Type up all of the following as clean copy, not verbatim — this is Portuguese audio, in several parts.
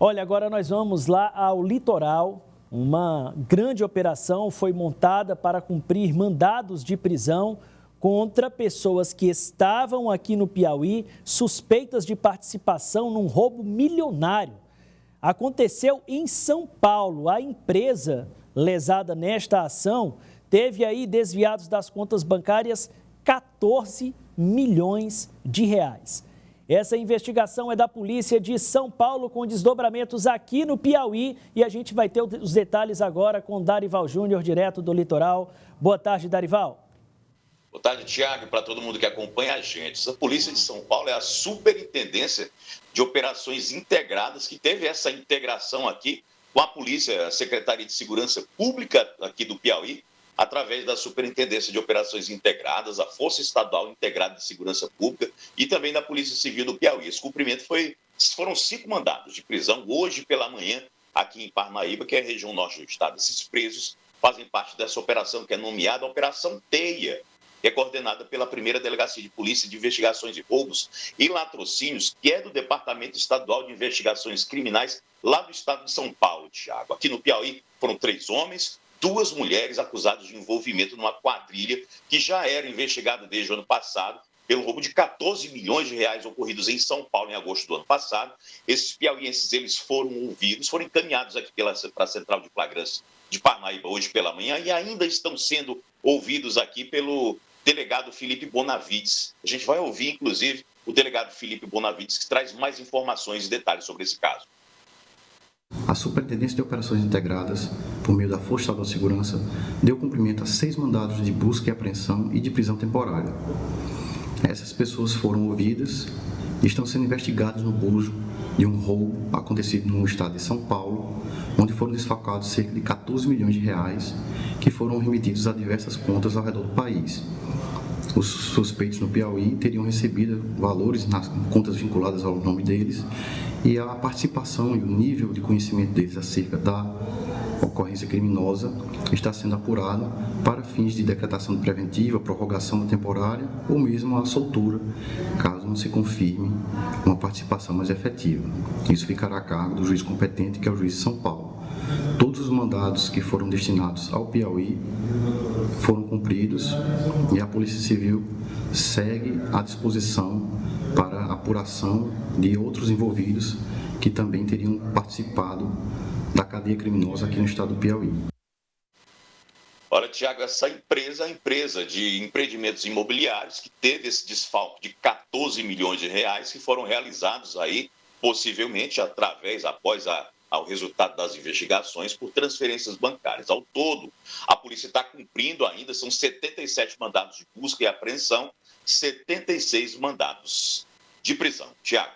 Olha, agora nós vamos lá ao litoral. Uma grande operação foi montada para cumprir mandados de prisão contra pessoas que estavam aqui no Piauí suspeitas de participação num roubo milionário. Aconteceu em São Paulo. A empresa lesada nesta ação teve aí desviados das contas bancárias 14 milhões de reais. Essa investigação é da Polícia de São Paulo, com desdobramentos aqui no Piauí. E a gente vai ter os detalhes agora com Darival Júnior, direto do litoral. Boa tarde, Darival. Boa tarde, Tiago, para todo mundo que acompanha a gente. A Polícia de São Paulo é a Superintendência de Operações Integradas, que teve essa integração aqui com a Polícia, a Secretaria de Segurança Pública aqui do Piauí, através da Superintendência de Operações Integradas, a Força Estadual Integrada de Segurança Pública e também da Polícia Civil do Piauí. Esse cumprimento foram 5 mandados de prisão hoje pela manhã aqui em Parnaíba, que é a região norte do estado. Esses presos fazem parte dessa operação que é nomeada Operação Teia, que é coordenada pela primeira Delegacia de Polícia de Investigações de Roubos e Latrocínios, que é do Departamento Estadual de Investigações Criminais lá do estado de São Paulo, Tiago. Aqui no Piauí foram 3 homens, 2 mulheres acusadas de envolvimento numa quadrilha que já era investigada desde o ano passado pelo roubo de 14 milhões de reais ocorridos em São Paulo em agosto do ano passado. Esses piauienses, eles foram ouvidos, foram encaminhados aqui para a Central de Flagrância de Parnaíba hoje pela manhã e ainda estão sendo ouvidos aqui pelo delegado Felipe Bonavides. A gente vai ouvir, inclusive, o delegado Felipe Bonavides, que traz mais informações e detalhes sobre esse caso. A Superintendência de Operações Integradas, por meio da Força Estadual de Segurança, deu cumprimento a 6 mandados de busca e apreensão e de prisão temporária. Essas pessoas foram ouvidas e estão sendo investigadas no bojo de um roubo acontecido no estado de São Paulo, onde foram desfalcados cerca de 14 milhões de reais que foram remetidos a diversas contas ao redor do país. Os suspeitos no Piauí teriam recebido valores nas contas vinculadas ao nome deles e a participação e o nível de conhecimento deles acerca da ocorrência criminosa está sendo apurado para fins de decretação de preventiva, prorrogação da temporária ou mesmo a soltura, caso não se confirme uma participação mais efetiva. Isso ficará a cargo do juiz competente, que é o juiz de São Paulo. Todos os mandados que foram destinados ao Piauí foram cumpridos e a Polícia Civil segue à disposição para a apuração de outros envolvidos que também teriam participado da cadeia criminosa aqui no estado do Piauí. Olha, Tiago, essa empresa, a empresa de empreendimentos imobiliários, que teve esse desfalque de 14 milhões de reais que foram realizados aí, possivelmente após ao resultado das investigações por transferências bancárias. Ao todo, a polícia está cumprindo ainda, são 77 mandados de busca e apreensão, 76 mandados de prisão. Tiago.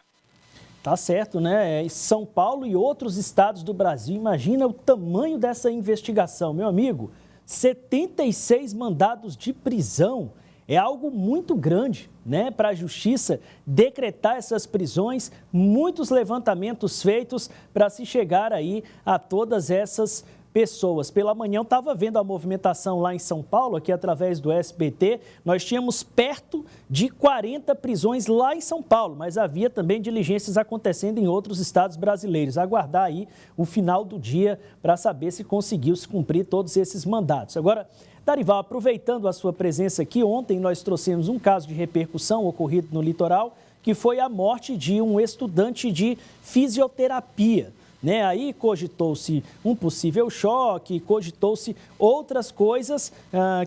Tá certo, né? São Paulo e outros estados do Brasil, imagina o tamanho dessa investigação, meu amigo. 76 mandados de prisão. É algo muito grande, né, para a Justiça decretar essas prisões, muitos levantamentos feitos para se chegar aí a todas essas pessoas. Pela manhã eu estava vendo a movimentação lá em São Paulo, aqui através do SBT, nós tínhamos perto de 40 prisões lá em São Paulo, mas havia também diligências acontecendo em outros estados brasileiros. Aguardar aí o final do dia para saber se conseguiu se cumprir todos esses mandados. Agora, Darival, aproveitando a sua presença aqui, ontem nós trouxemos um caso de repercussão ocorrido no litoral, que foi a morte de um estudante de fisioterapia. Né? Aí cogitou-se um possível choque, cogitou-se outras coisas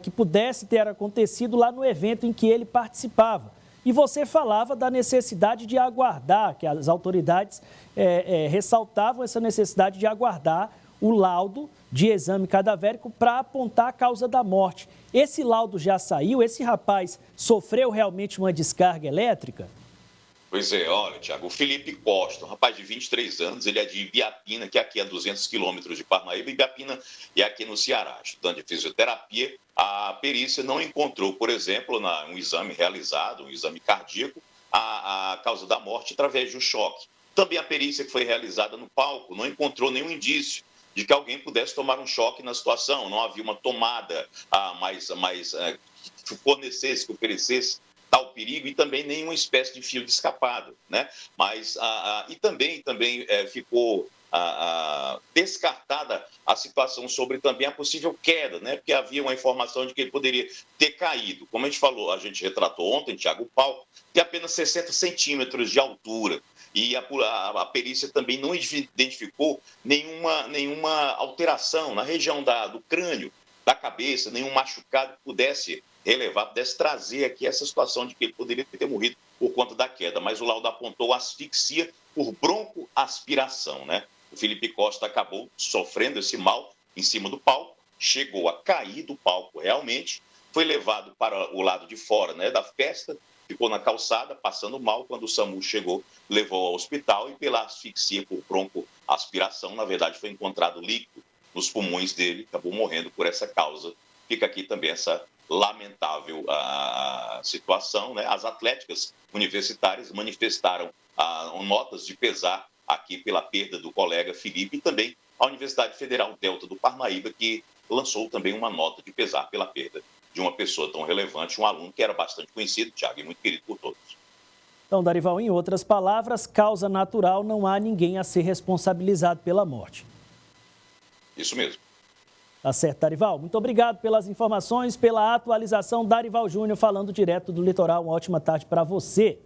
que pudessem ter acontecido lá no evento em que ele participava. E você falava da necessidade de aguardar, que as autoridades ressaltavam essa necessidade de aguardar o laudo de exame cadavérico para apontar a causa da morte. Esse laudo já saiu? Esse rapaz sofreu realmente uma descarga elétrica? Pois é, olha, Tiago, o Felipe Costa, um rapaz de 23 anos, ele é de Ibiapina, que é aqui a 200 quilômetros de Parnaíba. Ibiapina é aqui no Ceará. Estudante de fisioterapia, a perícia não encontrou, por exemplo, um exame realizado, um exame cardíaco, a causa da morte através de um choque. Também a perícia que foi realizada no palco não encontrou nenhum indício de que alguém pudesse tomar um choque na situação. Não havia uma tomada que fornecesse, que oferecesse tal perigo e também nenhuma espécie de fio de escapado, né? Mas e também ficou descartada a situação sobre também a possível queda, né? Porque havia uma informação de que ele poderia ter caído. Como a gente falou, a gente retratou ontem, Tiago, o palco tem apenas 60 centímetros de altura. E a perícia também não identificou nenhuma alteração na região do crânio, da cabeça, nenhum machucado que pudesse relevar, pudesse trazer aqui essa situação de que ele poderia ter morrido por conta da queda. Mas o laudo apontou asfixia por broncoaspiração, né? O Felipe Costa acabou sofrendo esse mal em cima do palco, chegou a cair do palco realmente, foi levado para o lado de fora, né, da festa, ficou na calçada, passando mal. Quando o SAMU chegou, levou ao hospital e pela asfixia por broncoaspiração, na verdade, foi encontrado líquido nos pulmões dele, acabou morrendo por essa causa. Fica aqui também essa lamentável situação, né? As atléticas universitárias manifestaram notas de pesar aqui pela perda do colega Felipe e também a Universidade Federal Delta do Parnaíba, que lançou também uma nota de pesar pela perda de uma pessoa tão relevante, um aluno que era bastante conhecido, Tiago, e muito querido por todos. Então, Darival, em outras palavras, causa natural, não há ninguém a ser responsabilizado pela morte. Isso mesmo. Tá certo, Darival. Muito obrigado pelas informações, pela atualização. Darival Júnior falando direto do litoral. Uma ótima tarde para você.